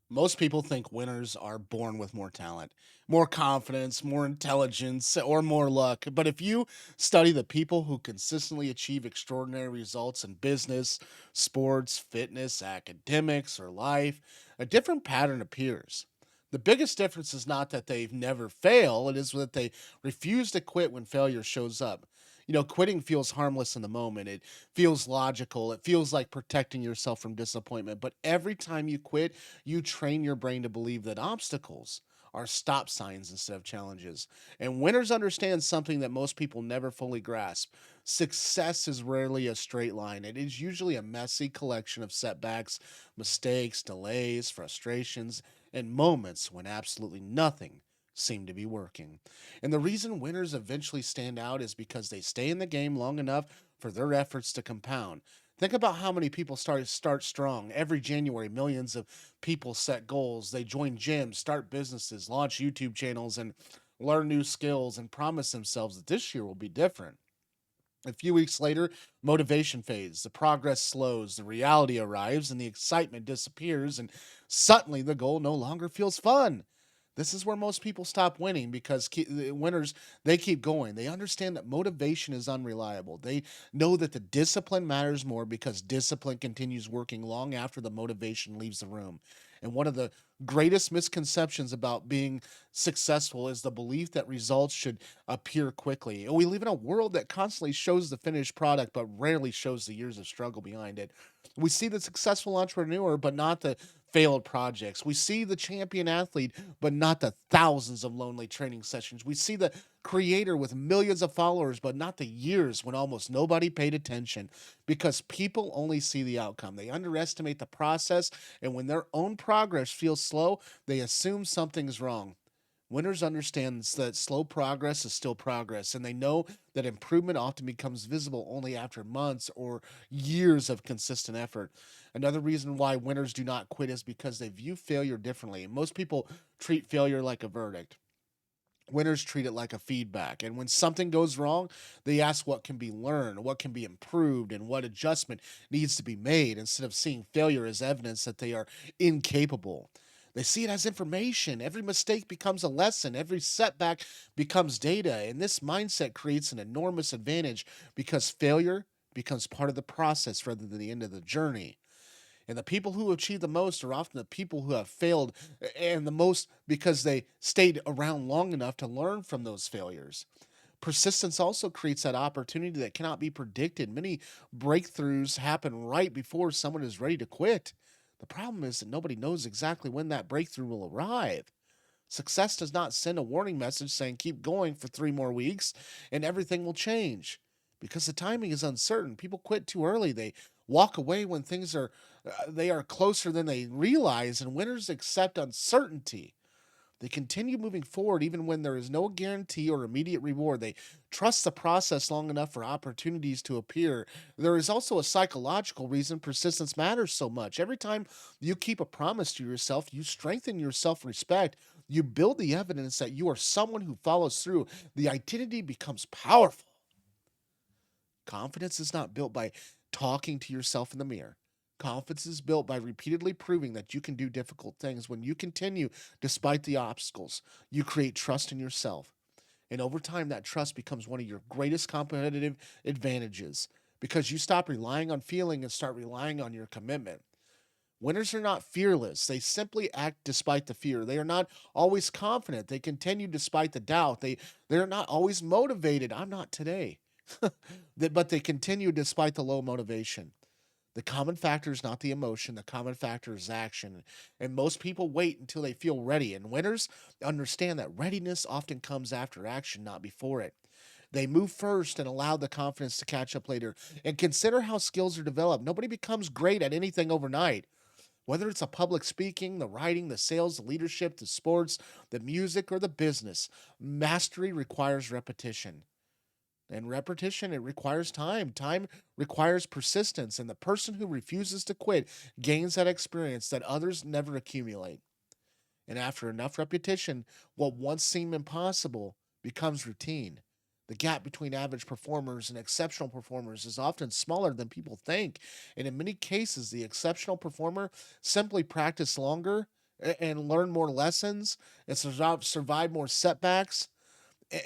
Most people think winners are born with more talent, more confidence, more intelligence, or more luck. But if you study the people who consistently achieve extraordinary results in business, sports, fitness, academics, or life, a different pattern appears. The biggest difference is not that they've never failed, it is that they refuse to quit when failure shows up. Quitting feels harmless in the moment. It feels logical. It feels like protecting yourself from disappointment. But every time you quit, you train your brain to believe that obstacles are stop signs instead of challenges. And winners understand something that most people never fully grasp. Success is rarely a straight line. It is usually a messy collection of setbacks, mistakes, delays, frustrations, and moments when absolutely nothing seemed to be working. And the reason winners eventually stand out is because they stay in the game long enough for their efforts to compound. Think about how many people start strong. Every January, millions of people set goals. They join gyms, start businesses, launch YouTube channels, and learn new skills and promise themselves that this year will be different. A few weeks later, motivation fades, the progress slows, the reality arrives, and the excitement disappears, and suddenly the goal no longer feels fun. This is where most people stop winning because the winners, they keep going. They understand that motivation is unreliable. They know that the discipline matters more because discipline continues working long after the motivation leaves the room. And one of the greatest misconceptions about being successful is the belief that results should appear quickly. We live in a world that constantly shows the finished product but rarely shows the years of struggle behind it. We see the successful entrepreneur but not the failed projects. We see the champion athlete but not the thousands of lonely training sessions. We see the creator with millions of followers but not the years when almost nobody paid attention because people only see the outcome. They underestimate the process, and when their own progress feels slow, they assume something's wrong. Winners understand that slow progress is still progress, and they know that improvement often becomes visible only after months or years of consistent effort. Another reason why winners do not quit is because they view failure differently. Most people treat failure like a verdict. Winners treat it like a feedback. And when something goes wrong, they ask what can be learned, what can be improved, and what adjustment needs to be made instead of seeing failure as evidence that they are incapable. They see it as information. Every mistake becomes a lesson, every setback becomes data. And this mindset creates an enormous advantage because failure becomes part of the process rather than the end of the journey. And the people who achieve the most are often the people who have failed and the most because they stayed around long enough to learn from those failures. Persistence also creates that opportunity that cannot be predicted. Many breakthroughs happen right before someone is ready to quit. The problem is that nobody knows exactly when that breakthrough will arrive. Success does not send a warning message saying keep going for 3 more weeks and everything will change because the timing is uncertain. People quit too early. They walk away when things are they are closer than they realize, and winners accept uncertainty. They continue moving forward even when there is no guarantee or immediate reward. They trust the process long enough for opportunities to appear. There is also a psychological reason persistence matters so much. Every time you keep a promise to yourself, you strengthen your self respect. You build the evidence that you are someone who follows through. The identity becomes powerful. Confidence is not built by talking to yourself in the mirror. Confidence is built by repeatedly proving that you can do difficult things. When you continue despite the obstacles, you create trust in yourself. And over time, that trust becomes one of your greatest competitive advantages because you stop relying on feeling and start relying on your commitment. Winners are not fearless. They simply act despite the fear. They are not always confident. They continue despite the doubt. They're not always motivated. I'm not today. But they continue despite the low motivation. The common factor is not the emotion, the common factor is action. And most people wait until they feel ready. And winners understand that readiness often comes after action, not before it. They move first and allow the confidence to catch up later. And consider how skills are developed. Nobody becomes great at anything overnight. Whether it's a public speaking, the writing, the sales, the leadership, the sports, the music, or the business, mastery requires repetition. And repetition, it requires time. Time requires persistence. And the person who refuses to quit gains that experience that others never accumulate. And after enough repetition, what once seemed impossible becomes routine. The gap between average performers and exceptional performers is often smaller than people think. And in many cases, the exceptional performer simply practiced longer and learn more lessons and survive more setbacks.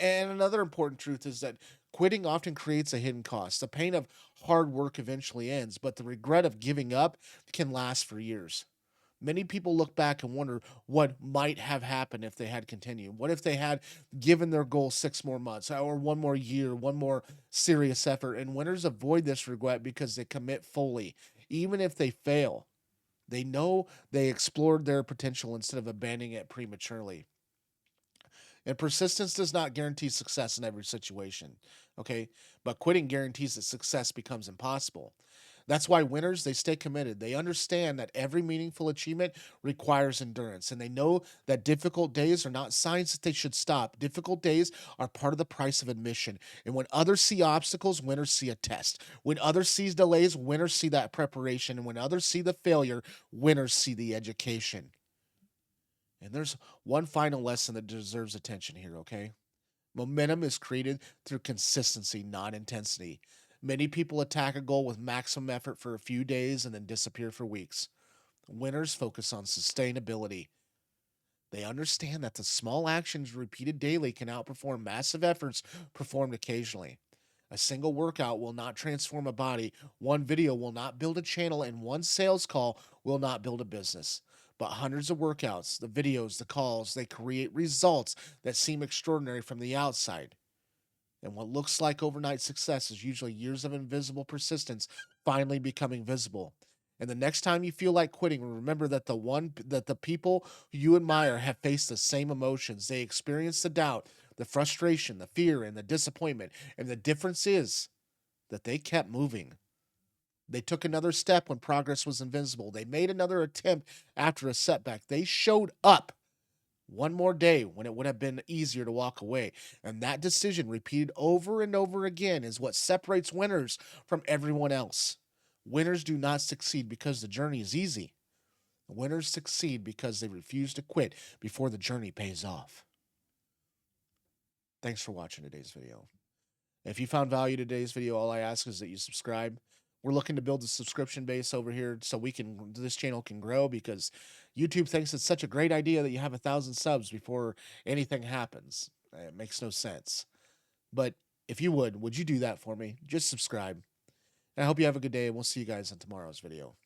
And another important truth is that quitting often creates a hidden cost. The pain of hard work eventually ends, but the regret of giving up can last for years. Many people look back and wonder what might have happened if they had continued. What if they had given their goal 6 more months or one more year, one more serious effort? And winners avoid this regret because they commit fully. Even if they fail, they know they explored their potential instead of abandoning it prematurely. And persistence does not guarantee success in every situation. Okay. But quitting guarantees that success becomes impossible. That's why winners, they stay committed. They understand that every meaningful achievement requires endurance. And they know that difficult days are not signs that they should stop. Difficult days are part of the price of admission. And when others see obstacles, winners see a test. When others see delays, winners see that preparation. And when others see the failure, winners see the education. And there's one final lesson that deserves attention here, okay? Momentum is created through consistency, not intensity. Many people attack a goal with maximum effort for a few days and then disappear for weeks. Winners focus on sustainability. They understand that the small actions repeated daily can outperform massive efforts performed occasionally. A single workout will not transform a body, one video will not build a channel, and one sales call will not build a business. But hundreds of workouts, the videos, the calls, they create results that seem extraordinary from the outside. And what looks like overnight success is usually years of invisible persistence finally becoming visible. And the next time you feel like quitting, remember that the people who you admire have faced the same emotions. They experienced the doubt, the frustration, the fear, and the disappointment. And the difference is that they kept moving. They took another step when progress was invisible. They made another attempt after a setback. They showed up one more day when it would have been easier to walk away. And that decision, repeated over and over again, is what separates winners from everyone else. Winners do not succeed because the journey is easy. Winners succeed because they refuse to quit before the journey pays off. Thanks for watching today's video. If you found value in today's video, all I ask is that you subscribe. We're looking to build a subscription base over here so this channel can grow, because YouTube thinks it's such a great idea that you have 1,000 subs before anything happens. It makes no sense. But if you would you do that for me? Just subscribe. And I hope you have a good day, and we'll see you guys in tomorrow's video.